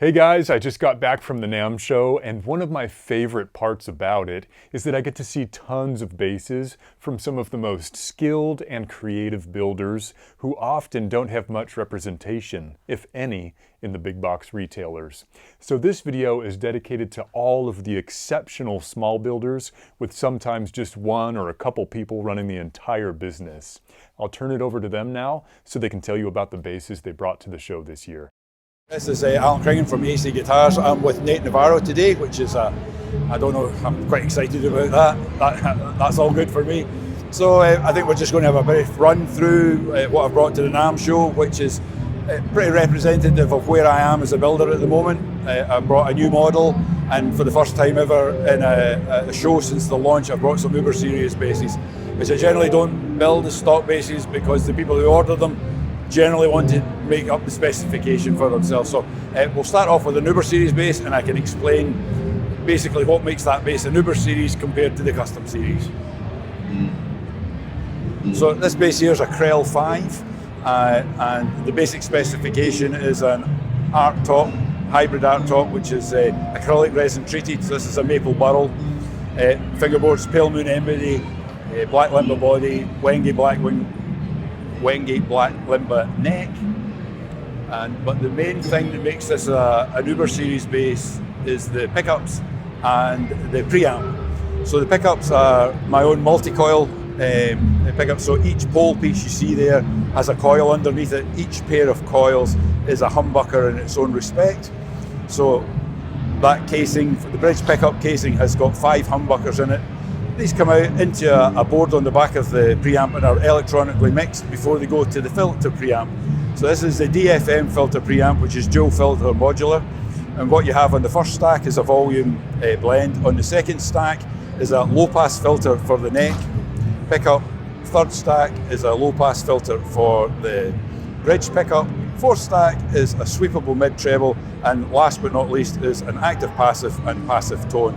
Hey guys, I just got back from the NAMM show, and one of my favorite parts about it is that I get to see tons of basses from some of the most skilled and creative builders who often don't have much representation, if any, in the big box retailers. So this video is dedicated to all of the exceptional small builders with sometimes just one or a couple people running the entire business. I'll turn it over to them now so they can tell you about the basses they brought to the show this year. This is Alan Kringen from AC Guitars. I'm with Nate Navarro today, which is, I don't know, I'm quite excited about that. That's all good for me. So I think we're just going to have a brief run through what I've brought to the NAMM show, which is pretty representative of where I am as a builder at the moment. I brought a new model, and for the first time ever in a show since the launch, I brought some Uber Series basses, which I generally don't build as stock basses because the people who order them generally want to make up the specification for themselves. So we'll start off with an Uber Series bass, and I can explain basically what makes that bass an Uber Series compared to the Custom Series. So this bass here is a Krell 5, and the basic specification is an art top, hybrid art top, which is acrylic resin treated. So this is a maple burl. Fingerboards, pale moon embody, black limber body, Wenge black limber neck, but the main thing that makes this an Uber Series bass is the pickups and the preamp. So the pickups are my own multi-coil pickups, so each pole piece you see there has a coil underneath it. Each pair of coils is a humbucker in its own respect. So that casing, the bridge pickup casing, has got 5 humbuckers in it. These come out into a board on the back of the preamp and are electronically mixed before they go to the filter preamp. So this is the DFM filter preamp, which is dual filter modular. And what you have on the first stack is a volume blend. On the second stack is a low pass filter for the neck pickup. Third stack is a low pass filter for the bridge pickup. Fourth stack is a sweepable mid treble. And last but not least is an active passive and passive tone.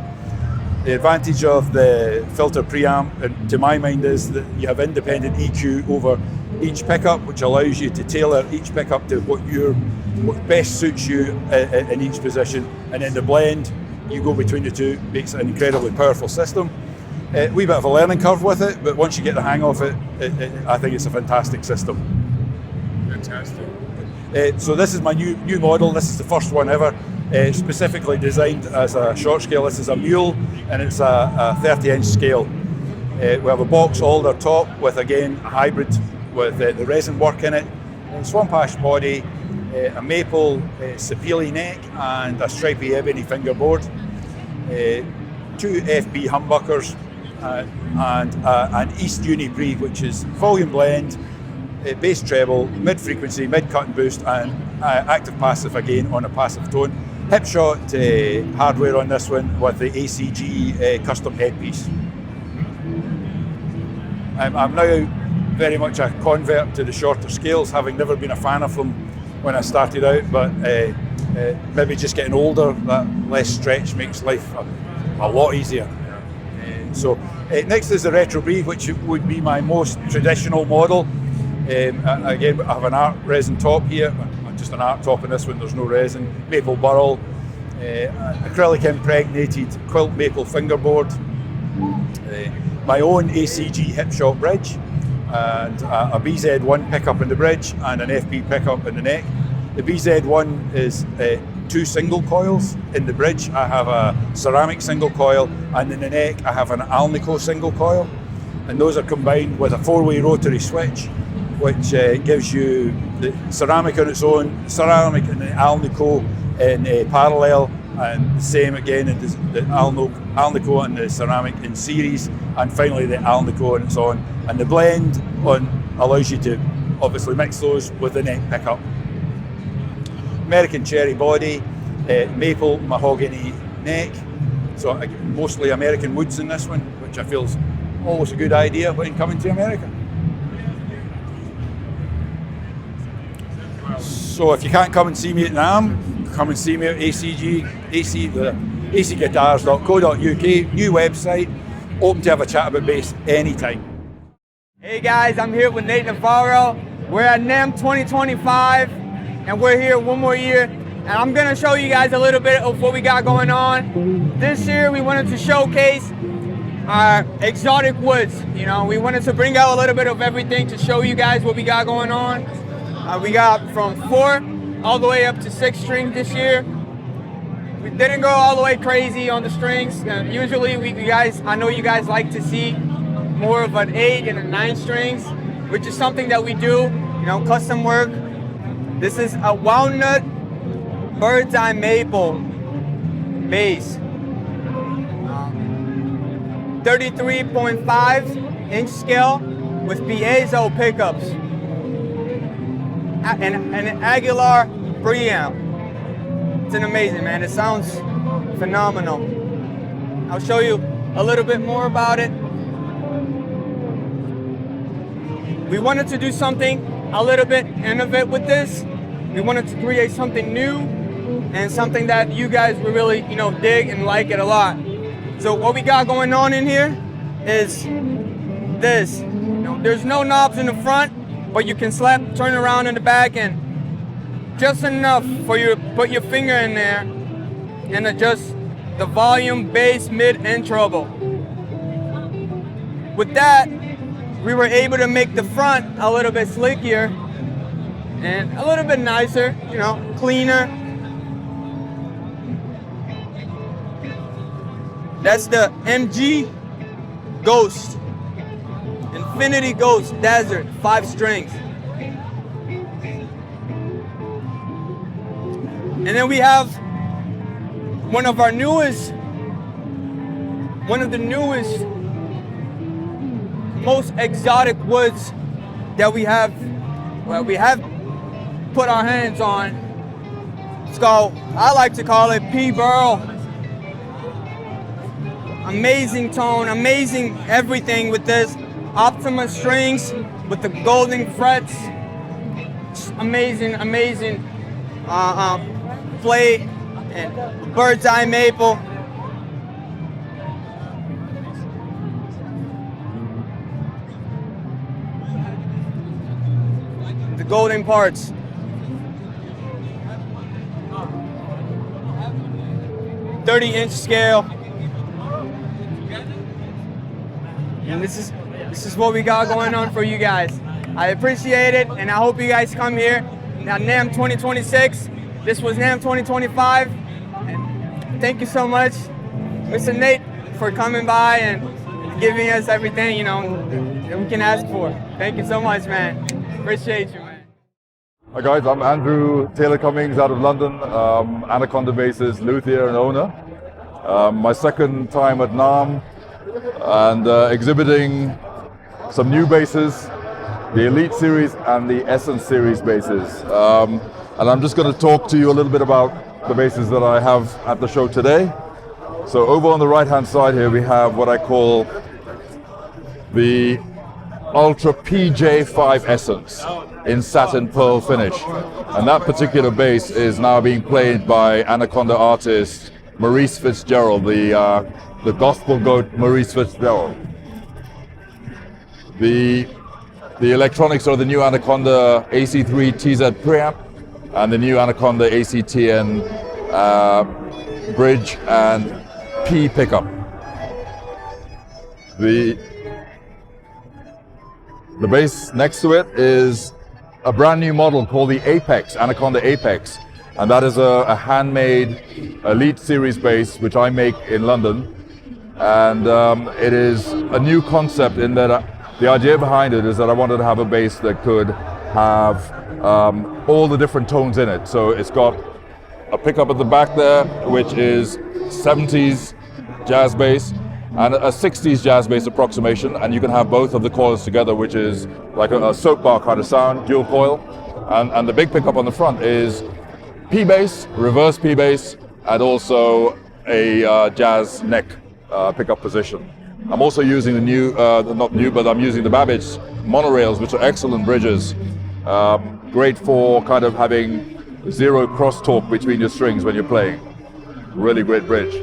The advantage of the filter preamp, to my mind, is that you have independent EQ over each pickup, which allows you to tailor each pickup to what best suits you in each position. And in the blend, you go between the two, makes an incredibly powerful system. A wee bit of a learning curve with it, but once you get the hang of it, I think it's a fantastic system. Fantastic. So this is my new model. This is the first one ever. Specifically designed as a short scale. This is a mule, and it's a 30-inch scale. We have a box alder top with, again, a hybrid with the resin work in it, a swamp ash body, a maple sapele neck, and a stripy ebony fingerboard, 2 FB humbuckers, and an East Uni Pre, which is volume blend, bass treble, mid frequency, mid cut and boost, and active passive again on a passive tone. Hip shot hardware on this one with the ACG custom headpiece. I'm now very much a convert to the shorter scales, having never been a fan of them when I started out, but maybe just getting older, that less stretch makes life a lot easier. So next is the Retro Brie, which would be my most traditional model. Again, I have an art resin top here, just an art top in this one, there's no resin. Maple burl, acrylic impregnated quilt maple fingerboard, my own ACG hip shot bridge, and a BZ1 pickup in the bridge and an FB pickup in the neck. The BZ1 is 2 single coils. In the bridge I have a ceramic single coil, and in the neck I have an Alnico single coil, and those are combined with a 4-way rotary switch, which gives you the ceramic on its own, ceramic and the Alnico in parallel, and the same again in the Alnico and the ceramic in series, and finally the Alnico on its own. And the blend allows you to obviously mix those with the neck pickup. American cherry body, maple mahogany neck, so mostly American woods in this one, which I feel is always a good idea when coming to America. So if you can't come and see me at NAMM, come and see me at acguitars.co.uk, new website, open to have a chat about bass anytime. Hey guys, I'm here with Nate Navarro. We're at NAMM 2025, and we're here one more year and I'm gonna show you guys a little bit of what we got going on. This year we wanted to showcase our exotic woods. You know, we wanted to bring out a little bit of everything to show you guys what we got going on. We got from 4 all the way up to 6 strings this year. We didn't go all the way crazy on the strings. Usually I know you guys like to see more of an 8 and a 9 strings, which is something that we do, you know, custom work. This is a walnut bird's eye maple bass. 33.5 inch scale with piezo pickups. And an Aguilar preamp. It's an amazing, man. It sounds phenomenal. I'll show you a little bit more about it. We wanted to do something a little bit innovative with this. We wanted to create something new and something that you guys will really, you know, dig and like it a lot. So what we got going on in here is this. You know, there's no knobs in the front, but you can turn around in the back, and just enough for you to put your finger in there and adjust the volume, bass, mid, and treble. With that, we were able to make the front a little bit slickier and a little bit nicer, you know, cleaner. That's the MG Ghost, Infinity Ghost Desert, 5 strings. And then we have one of the newest, most exotic woods that we have put our hands on. It's called, I like to call it P. Burl. Amazing tone, amazing everything with this. Optima strings with the golden frets. Amazing, amazing play and bird's eye maple. The golden parts. .30-inch scale. And this is what we got going on for you guys. I appreciate it, and I hope you guys come here. Now NAMM 2026. This was NAMM 2025. And thank you so much, Mr. Nate, for coming by and giving us everything, you know, that we can ask for. Thank you so much, man. Appreciate you, man. Hi guys, I'm Andrew Taylor Cummings out of London, Anaconda basses, luthier and owner. My second time at NAMM and exhibiting some new basses, the Elite Series and the Essence Series basses. And I'm just going to talk to you a little bit about the basses that I have at the show today. So over on the right hand side here we have what I call the Ultra PJ5 Essence in satin pearl finish. And that particular bass is now being played by Anaconda artist Maurice Fitzgerald, the gospel goat Maurice Fitzgerald. The electronics are the new Anaconda AC3 TZ preamp and the new Anaconda ACTN bridge and P pickup. The bass next to it is a brand new model called the Apex, Anaconda Apex. And that is a handmade Elite Series bass, which I make in London. And it is a new concept in that the idea behind it is that I wanted to have a bass that could have all the different tones in it. So it's got a pickup at the back there, which is 70s jazz bass and a 60s jazz bass approximation. And you can have both of the coils together, which is like a soap bar kind of sound, dual coil. And the big pickup on the front is P bass, reverse P bass, and also a jazz neck pickup position. I'm also using the new, not new, but I'm using the Babbage monorails, which are excellent bridges. Great for kind of having zero crosstalk between your strings when you're playing. Really great bridge.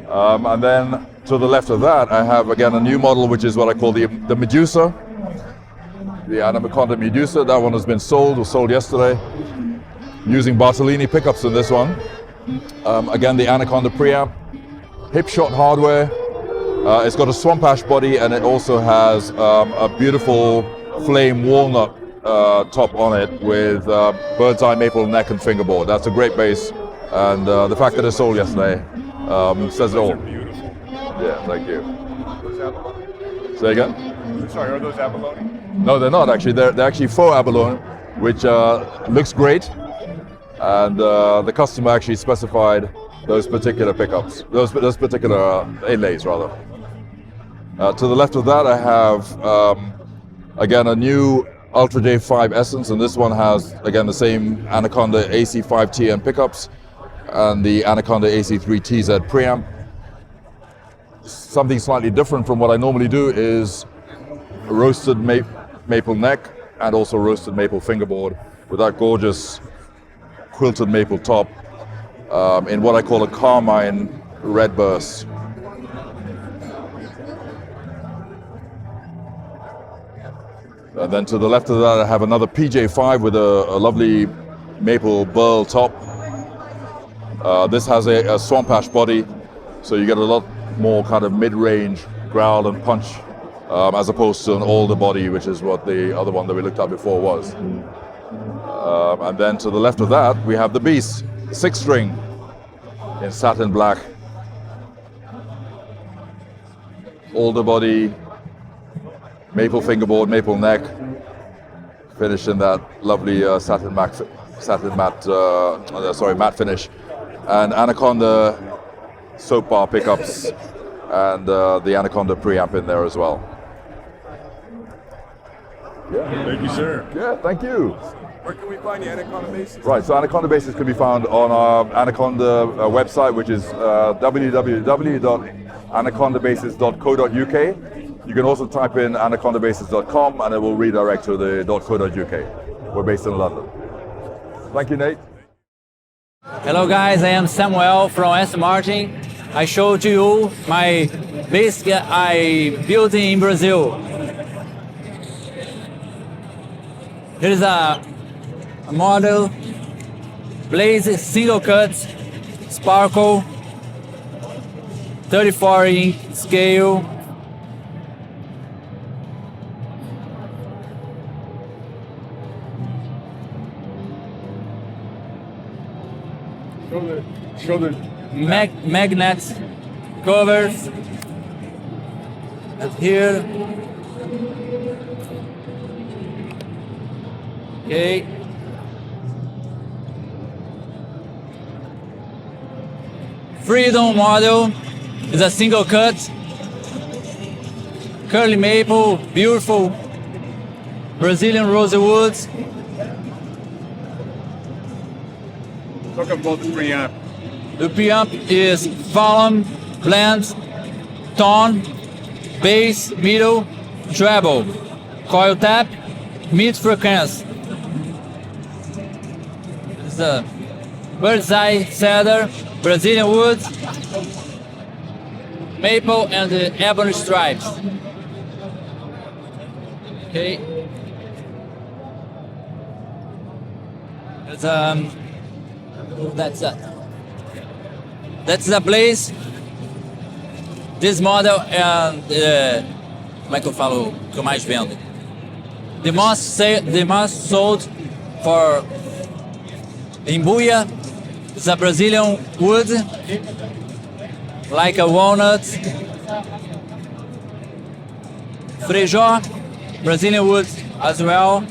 And then to the left of that, I have again a new model, which is what I call the Medusa, the Anaconda Medusa. That one has been sold, was sold yesterday. using Bartolini pickups in this one. Again, the Anaconda preamp, hip shot hardware. It's got a swamp ash body, and it also has a beautiful flame walnut top on it with bird's eye maple neck and fingerboard. That's a great bass, and the fact that it sold yesterday says it all. Beautiful. Yeah, thank you. Those abalone? Say again? Sorry, are those abalone? No, they're not actually. They're actually faux abalone, which looks great. And the customer actually specified those particular pickups, those particular inlays rather. To the left of that, I have again a new Ultra J5 Essence, and this one has again the same Anaconda AC5TN pickups and the Anaconda AC3TZ preamp. Something slightly different from what I normally do is roasted maple neck and also roasted maple fingerboard with that gorgeous quilted maple top in what I call a carmine red burst. And then to the left of that I have another PJ5 with a lovely maple burl top. This has a swamp ash body, so you get a lot more kind of mid-range growl and punch as opposed to an older body, which is what the other one that we looked at before was. And then to the left of that, we have the Beast, 6-string in satin black. Older body, maple fingerboard, maple neck, finished in that lovely matte finish. And Anaconda soap bar pickups and the Anaconda preamp in there as well. Yeah. Thank you, sir. Yeah, thank you. Where can we find the Anaconda basses? Right, so Anaconda basses can be found on our Anaconda website, which is www.anacondabases.co.uk. You can also type in anacondabases.com and it will redirect to the .co.uk. We're based in London. Thank you, Nate. Hello guys, I am Samuel from Martyn. I showed you my bass I built in Brazil. Here is a model, Blaze single cut, sparkle, 34-inch scale. Show the Magnet covers. And here. Okay. Freedom model is a single cut, curly maple, beautiful Brazilian rosewood. Talk about the preamp. The preamp is volume, blend, tone, bass, middle, treble, coil tap, mid frequency. It's a bird's eye cedar, Brazilian wood, maple, and the ebony stripes. Okay. It's that's the Blaze. This model and como é que eu falo que eu mais vendo? The most sold for Imbuya is a Brazilian wood, like a walnut. Frejó, Brazilian wood as well.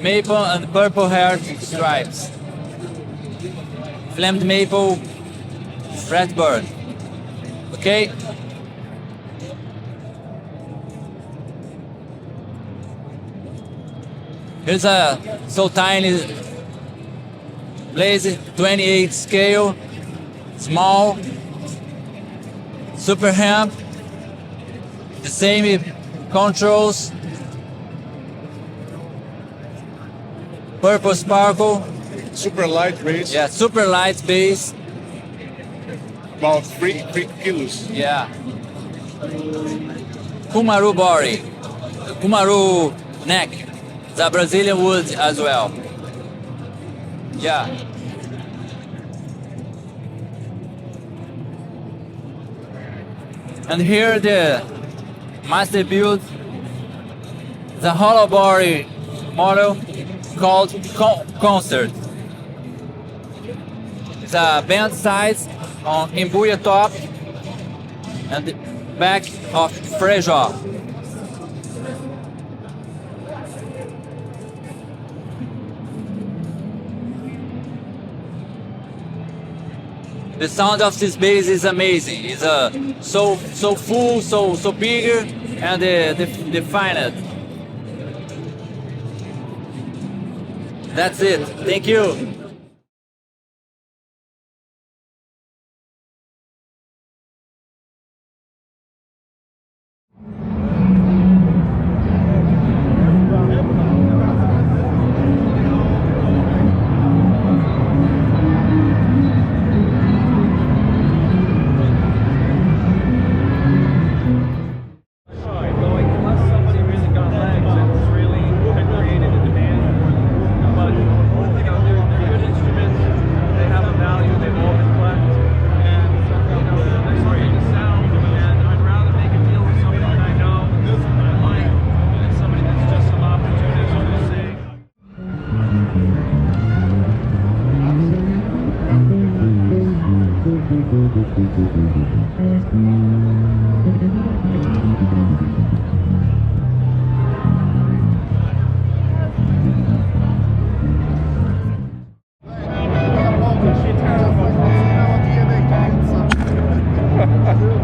Maple and purple hair stripes. Flamed maple, fretboard. Okay. Here's a so tiny Blaze 28 scale, small, super amp, the same controls, purple sparkle. Super light bass. Yeah, super light bass. About 3 kilos. Yeah. Kumaru body, Kumaru neck, the Brazilian wood as well. Yeah. And here the master build the hollow body model called Concert. It's a band size on embuia top and the back of Freja. The sound of this bass is amazing. It's so full, so bigger and defined. That's it. Thank you.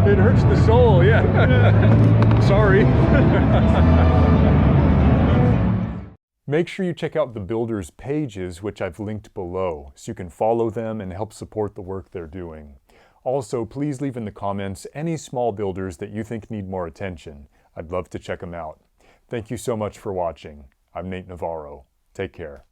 It hurts the soul, yeah. Sorry. Make sure you check out the builders' pages, which I've linked below, so you can follow them and help support the work they're doing. Also, please leave in the comments any small builders that you think need more attention. I'd love to check them out. Thank you so much for watching. I'm Nate Navarro. Take care.